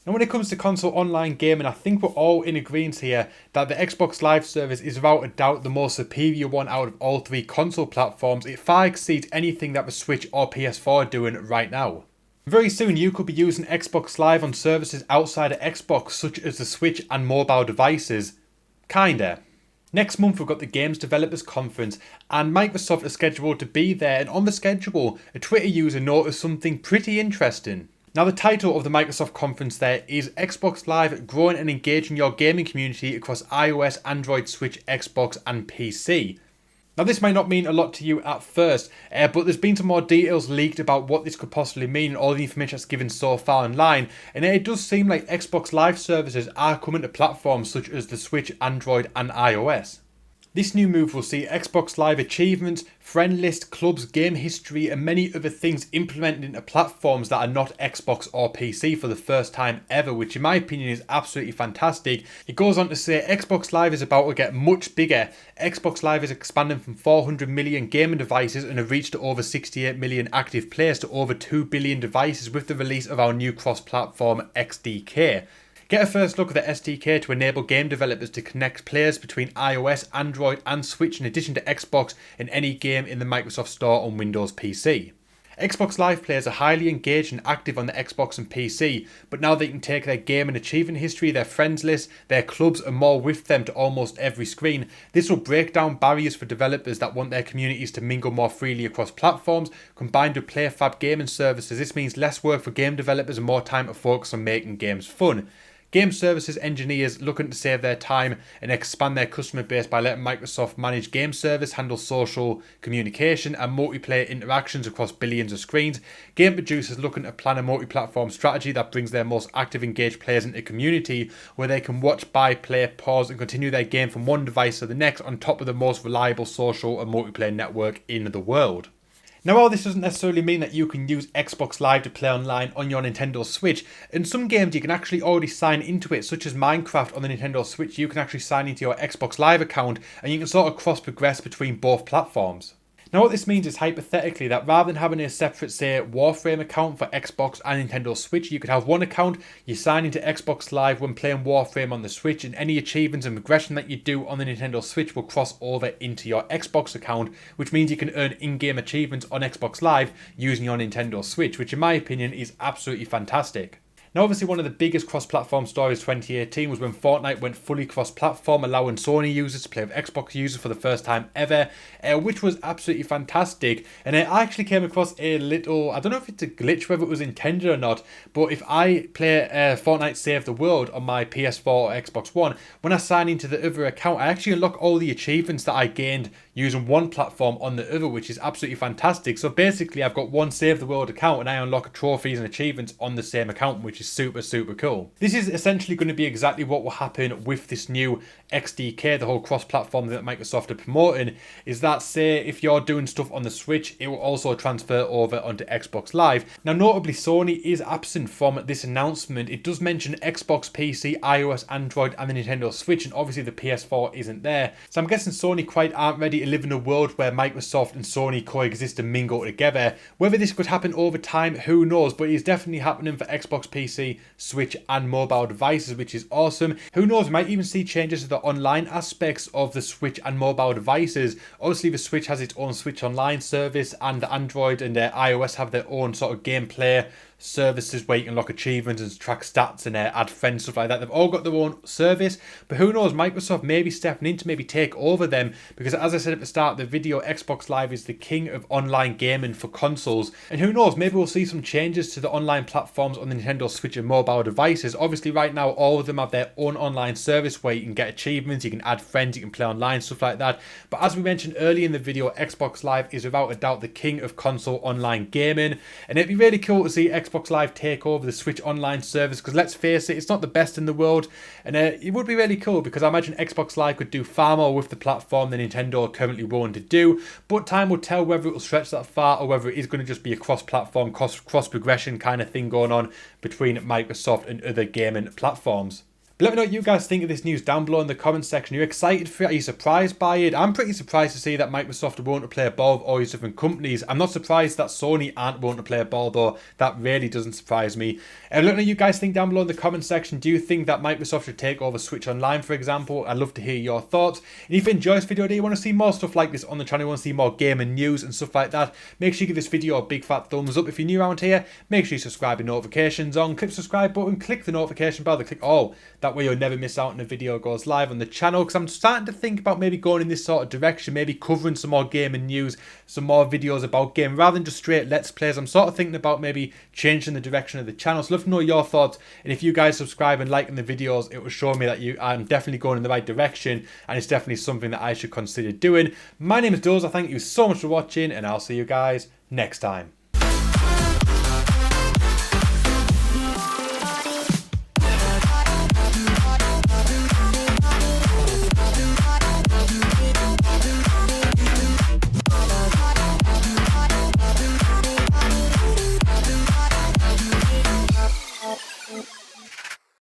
Now when it comes to console online gaming, I think we're all in agreement here that the Xbox Live service is without a doubt the most superior one out of all three console platforms. It far exceeds anything that the Switch or PS4 are doing right now. Very soon you could be using Xbox Live on services outside of Xbox such as the Switch and mobile devices. Kinda. Next month we've got the Games Developers Conference and Microsoft is scheduled to be there, and on the schedule a Twitter user noticed something pretty interesting. Now the title of the Microsoft conference there is Xbox Live growing and engaging your gaming community across iOS, Android, Switch, Xbox and PC. Now this might not mean a lot to you at first, but there's been some more details leaked about what this could possibly mean and all the information that's given so far online, and it does seem like Xbox Live services are coming to platforms such as the Switch, Android and iOS. This new move will see Xbox Live achievements, friend list, clubs, game history and many other things implemented into platforms that are not Xbox or PC for the first time ever, which in my opinion is absolutely fantastic. It goes on to say Xbox Live is about to get much bigger. Xbox Live is expanding from 400 million gaming devices and a reach to over 68 million active players to over 2 billion devices with the release of our new cross-platform XDK. Get a first look at the SDK to enable game developers to connect players between iOS, Android and Switch in addition to Xbox in any game in the Microsoft Store on Windows PC. Xbox Live players are highly engaged and active on the Xbox and PC, but now they can take their game and achievement history, their friends list, their clubs and more with them to almost every screen. This will break down barriers for developers that want their communities to mingle more freely across platforms. Combined with PlayFab gaming services, this means less work for game developers and more time to focus on making games fun. Game services engineers looking to save their time and expand their customer base by letting Microsoft manage game service, handle social communication and multiplayer interactions across billions of screens. Game producers looking to plan a multi-platform strategy that brings their most active engaged players into a community where they can watch, buy, play, pause and continue their game from one device to the next on top of the most reliable social and multiplayer network in the world. Now while this doesn't necessarily mean that you can use Xbox Live to play online on your Nintendo Switch, in some games you can actually already sign into it, such as Minecraft on the Nintendo Switch. You can actually sign into your Xbox Live account and you can sort of cross progress between both platforms. Now what this means is hypothetically that rather than having a separate, say, Warframe account for Xbox and Nintendo Switch, you could have one account, you sign into Xbox Live when playing Warframe on the Switch, and any achievements and progression that you do on the Nintendo Switch will cross over into your Xbox account, which means you can earn in-game achievements on Xbox Live using your Nintendo Switch, which in my opinion is absolutely fantastic. Now obviously one of the biggest cross-platform stories 2018 was when Fortnite went fully cross-platform, allowing Sony users to play with Xbox users for the first time ever, which was absolutely fantastic. And I actually came across a little, I don't know if it's a glitch, whether it was intended or not, but if I play Fortnite Save the World on my PS4 or Xbox One, when I sign into the other account, I actually unlock all the achievements that I gained using one platform on the other, which is absolutely fantastic. So basically I've got one Save the World account and I unlock trophies and achievements on the same account, which is super cool. This is essentially going to be exactly what will happen with this new XDK, the whole cross-platform that Microsoft are promoting, is that say if you're doing stuff on the Switch, it will also transfer over onto Xbox Live. Now notably Sony is absent from this announcement. It does mention Xbox, PC, iOS, Android and the Nintendo Switch, and obviously the PS4 isn't there. So I'm guessing Sony quite aren't ready to live in a world where Microsoft and Sony coexist and mingle together. Whether this could happen over time, who knows, but it is definitely happening for Xbox, PC, Switch and mobile devices, which is awesome. Who knows, we might even see changes to the online aspects of the Switch and mobile devices. Obviously the Switch has its own Switch Online service, and the Android and iOS have their own sort of gameplay services where you can lock achievements and track stats and add friends, stuff like that. They've all got their own service, but who knows, Microsoft may be stepping in to maybe take over them, because as I said at the start of the video, Xbox Live is the king of online gaming for consoles, and who knows, maybe we'll see some changes to the online platforms on the Nintendo Switch and mobile devices. Obviously right now all of them have their own online service where you can get achievements, you can add friends, you can play online, stuff like that. But as we mentioned earlier in the video, Xbox Live is without a doubt the king of console online gaming, and it'd be really cool to see Xbox Live take over the Switch Online service, because let's face it, it's not the best in the world, and it would be really cool because I imagine Xbox Live could do far more with the platform than Nintendo are currently willing to do, but time will tell whether it will stretch that far or whether it is going to just be a cross-platform, cross-progression kind of thing going on between Microsoft and other gaming platforms. But let me know what you guys think of this news down below in the comment section. Are you excited for it? Are you surprised by it? I'm pretty surprised to see that Microsoft are willing to play ball with all these different companies. I'm not surprised that Sony aren't willing to play ball though. That really doesn't surprise me. Let me know what you guys think down below in the comment section. Do you think that Microsoft should take over Switch Online, for example? I'd love to hear your thoughts. And if you enjoyed this video, do you want to see more stuff like this on the channel? You want to see more gaming news and stuff like that? Make sure you give this video a big fat thumbs up. If you're new around here, make sure you subscribe with notifications on. Click the subscribe button, click the notification bell, click all. That way you'll never miss out when a video goes live on the channel, because I'm starting to think about maybe going in this sort of direction, maybe covering some more gaming news, some more videos about gaming, rather than just straight Let's Plays. I'm sort of thinking about maybe changing the direction of the channel. So love to know your thoughts, and if you guys subscribe and liking the videos, it will show me that I'm definitely going in the right direction, and it's definitely something that I should consider doing. My name is Doodles, I thank you so much for watching, and I'll see you guys next time.